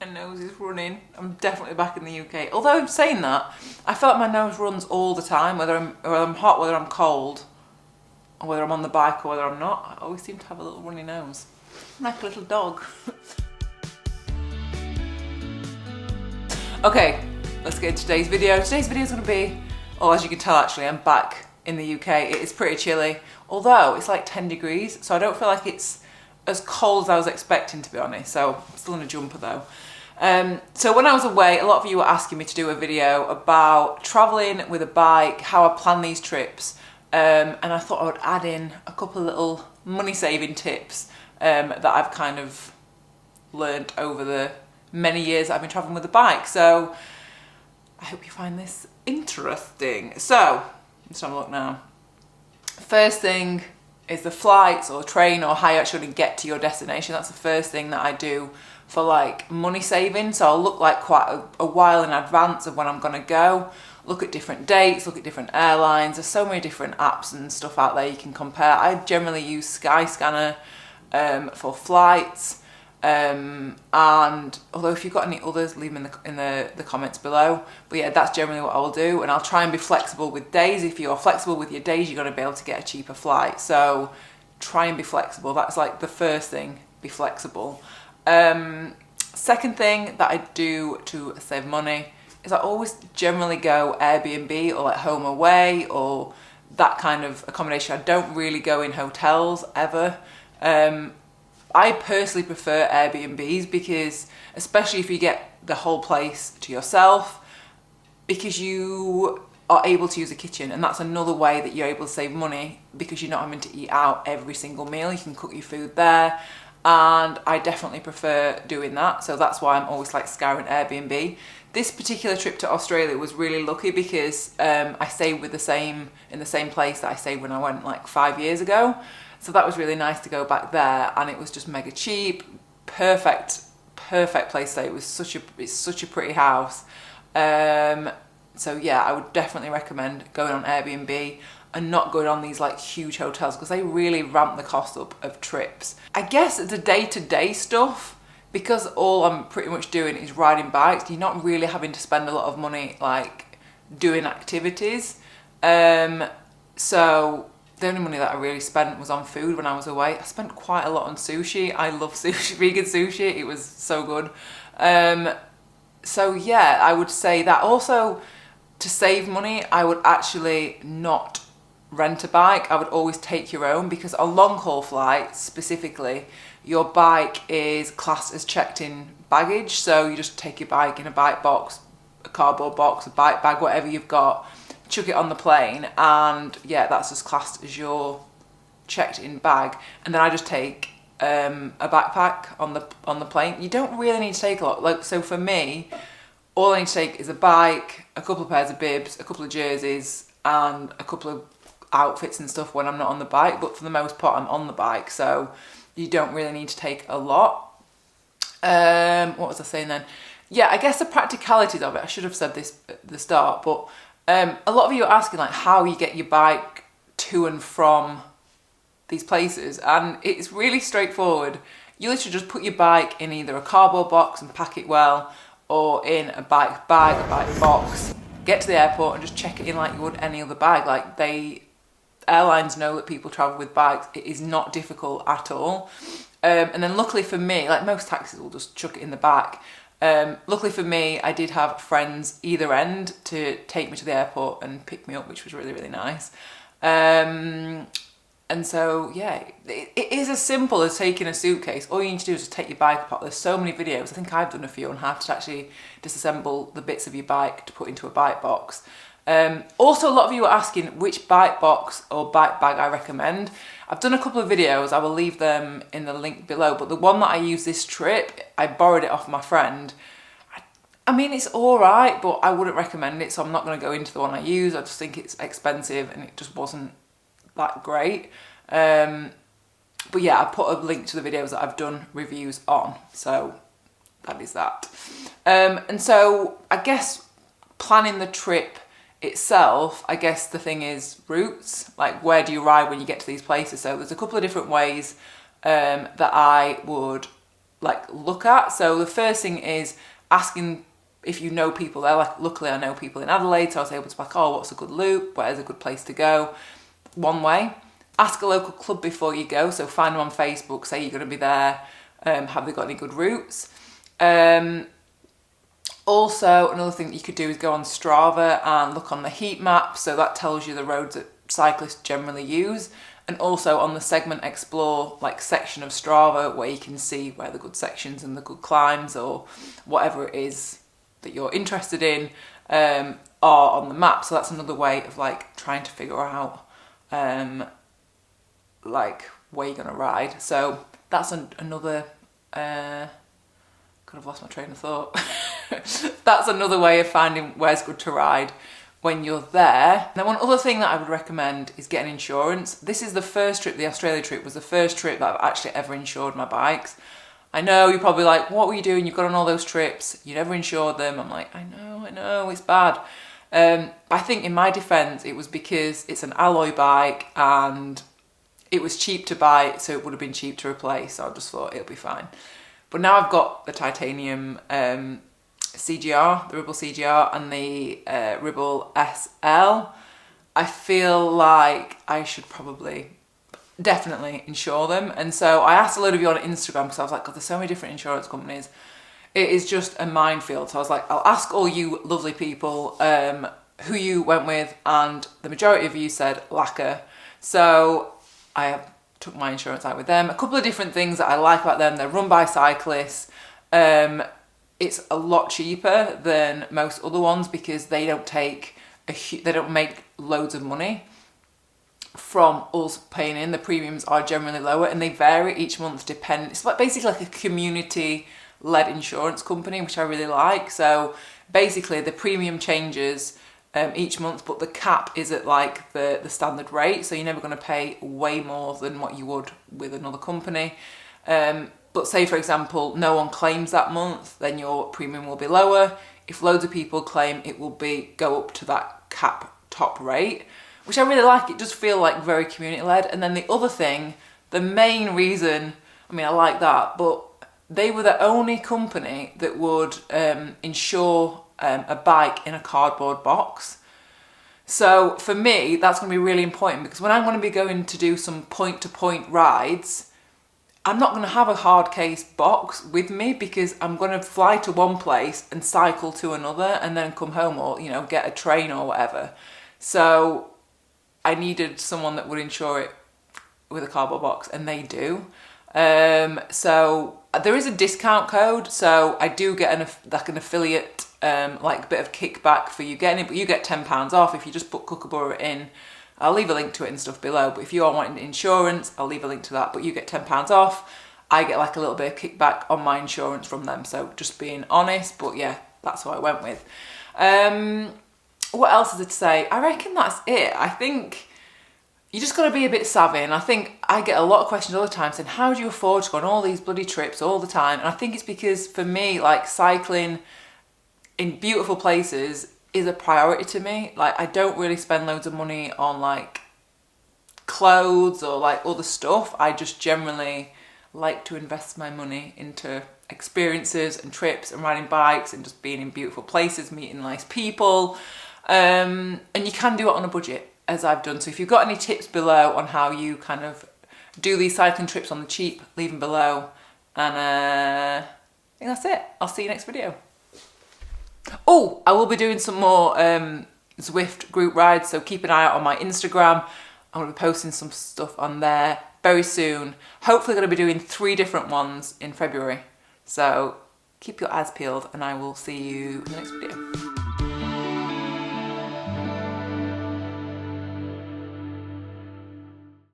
My nose is running. I'm definitely back in the UK. Although saying that, I feel like my nose runs all the time, whether I'm hot, whether I'm cold, or whether I'm on the bike or whether I'm not. I always seem to have a little runny nose. I'm like a little dog. Okay, let's get into today's video. Today's video is going to be, oh, as you can tell actually, I'm back in the UK. It is pretty chilly, although it's like 10 degrees, so I don't feel like it's as cold as I was expecting, to be honest. So I'm still in a jumper though. So when I was away, a lot of you were asking me to do a video about traveling with a bike, how I plan these trips, and I thought I would add in a couple of little money saving tips that I've kind of learned over the many years that I've been traveling with a bike. So I hope you find this interesting. So let's have a look now. First thing is the flights or train or how you actually get to your destination. That's the first thing that I do for like money saving. So I'll look like quite a while in advance of when I'm gonna go, look at different dates, look at different airlines. There's so many different apps and stuff out there you can compare. I generally use Skyscanner for flights. And although if you've got any others, leave them in the comments below. But yeah, that's generally what I'll do, and I'll try and be flexible with days. If you are flexible with your days, you're going to be able to get a cheaper flight. So try and be flexible. That's like the first thing, be flexible. Second thing that I do to save money is I always generally go Airbnb or like home away or that kind of accommodation. I don't really go in hotels ever. I personally prefer Airbnbs because, especially if you get the whole place to yourself, because you are able to use a kitchen, and that's another way that you're able to save money because you're not having to eat out every single meal. You can cook your food there, and I definitely prefer doing that. So that's why I'm always like scouring Airbnb. This particular trip to Australia was really lucky because I stayed in the same place that I stayed when I went like 5 years ago. So that was really nice to go back there, and it was just mega cheap, perfect place to stay. It's such a pretty house. So yeah, I would definitely recommend going on Airbnb and not going on these like huge hotels because they really ramp the cost up of trips. I guess the day-to-day stuff, because all I'm pretty much doing is riding bikes, you're not really having to spend a lot of money like doing activities. So the only money that I really spent was on food when I was away. I spent quite a lot on sushi. I love sushi, vegan sushi. It was so good. So yeah, I would say that. Also, to save money, I would actually not rent a bike. I would always take your own, because on long haul flights specifically, your bike is classed as checked in baggage. So you just take your bike in a bike box, a cardboard box, a bike bag, whatever you've got, chuck it on the plane, and yeah, that's just classed as your checked in bag. And then I just take a backpack on the plane. You don't really need to take a lot. Like, so for me, all I need to take is a bike, a couple of pairs of bibs, a couple of jerseys, and a couple of outfits and stuff when I'm not on the bike. But for the most part, I'm on the bike, so you don't really need to take a lot. What was I saying then? Yeah, I guess the practicalities of it, I should have said this at the start, but a lot of you are asking like how you get your bike to and from these places, and it's really straightforward. You literally just put your bike in either a cardboard box and pack it well, or in a bike bag, a bike box, get to the airport and just check it in like you would any other bag. Like, airlines know that people travel with bikes. It is not difficult at all. And then luckily for me, like most taxis will just chuck it in the back. Luckily for me, I did have friends either end to take me to the airport and pick me up, which was really, really nice. And so, yeah, it is as simple as taking a suitcase. All you need to do is just take your bike apart. There's so many videos. I think I've done a few on how to actually disassemble the bits of your bike to put into a bike box. Also, a lot of you are asking which bike box or bike bag I recommend. I've done a couple of videos. I will leave them in the link below. But the one that I used this trip, I borrowed it off my friend. I mean, it's all right, but I wouldn't recommend it. So I'm not going to go into the one I use. I just think it's expensive and it just wasn't that great. But yeah, I put a link to the videos that I've done reviews on. So that is that. And so I guess planning the trip itself, I guess the thing is routes, like where do you ride when you get to these places. So there's a couple of different ways that I would like look at. So the first thing is asking if you know people there. Like luckily I know people in Adelaide, so I was able to be like, oh, what's a good loop? Where's a good place to go? One way. Ask a local club before you go. So find them on Facebook, say you're going to be there. Have they got any good routes? Also, another thing that you could do is go on Strava and look on the heat map. So that tells you the roads that cyclists generally use. And also on the segment explore like section of Strava where you can see where the good sections and the good climbs or whatever it is that you're interested in are on the map. So that's another way of like trying to figure out like where you're going to ride. So that's another... God, I've lost my train of thought. That's another way of finding where's good to ride when you're there. Now, one other thing that I would recommend is getting insurance. This is the first trip, the Australia trip was the first trip that I've actually ever insured my bikes. I know you're probably like, what were you doing? You've gone on all those trips, you never insured them. I'm like, I know, it's bad. I think in my defense, it was because it's an alloy bike and it was cheap to buy, so it would have been cheap to replace. So I just thought it'll be fine. But now I've got the titanium CGR, the Ribble CGR and the Ribble SL. I feel like I should probably definitely insure them. And so I asked a load of you on Instagram because I was like, God, there's so many different insurance companies. It is just a minefield. So I was like, I'll ask all you lovely people who you went with, and the majority of you said Lacquer. So I took my insurance out with them. A couple of different things that I like about them. They're run by cyclists. It's a lot cheaper than most other ones because they don't take they don't make loads of money from us paying in. The premiums are generally lower and they vary each month it's like basically like a community-led insurance company, which I really like. So basically the premium changes each month, but the cap is at like the standard rate, so you're never going to pay way more than what you would with another company. But say for example no one claims that month, then your premium will be lower. If loads of people claim, it will go up to that cap top rate, which I really like. It does feel like very community led. And then the other thing, the main reason, I mean I like that, but they were the only company that would insure a bike in a cardboard box. So for me, that's going to be really important because when I'm going to be going to do some point-to-point rides, I'm not going to have a hard case box with me because I'm going to fly to one place and cycle to another and then come home or, you know, get a train or whatever. So I needed someone that would insure it with a cardboard box, and they do. So there is a discount code, so I do get an affiliate like bit of kickback for you getting it, but you get £10 off if you just put Kookaburra in. I'll leave a link to it and stuff below, but if you are wanting insurance, I'll leave a link to that, but you get £10 off. I get like a little bit of kickback on my insurance from them, so just being honest. But yeah, that's what I went with. What else is there to say? I reckon that's it. I think you just got to be a bit savvy, and I think I get a lot of questions all the time saying, how do you afford to go on all these bloody trips all the time? And I think it's because for me, like cycling in beautiful places is a priority to me. Like I don't really spend loads of money on like clothes or like other stuff. I just generally like to invest my money into experiences and trips and riding bikes and just being in beautiful places, meeting nice people. And you can do it on a budget, as I've done. So if you've got any tips below on how you kind of do these cycling trips on the cheap, leave them below. And I think that's it. I'll see you next video. Oh, I will be doing some more Zwift group rides, so keep an eye out on my Instagram. I'm going to be posting some stuff on there very soon. Hopefully going to be doing 3 different ones in February. So keep your eyes peeled and I will see you in the next video.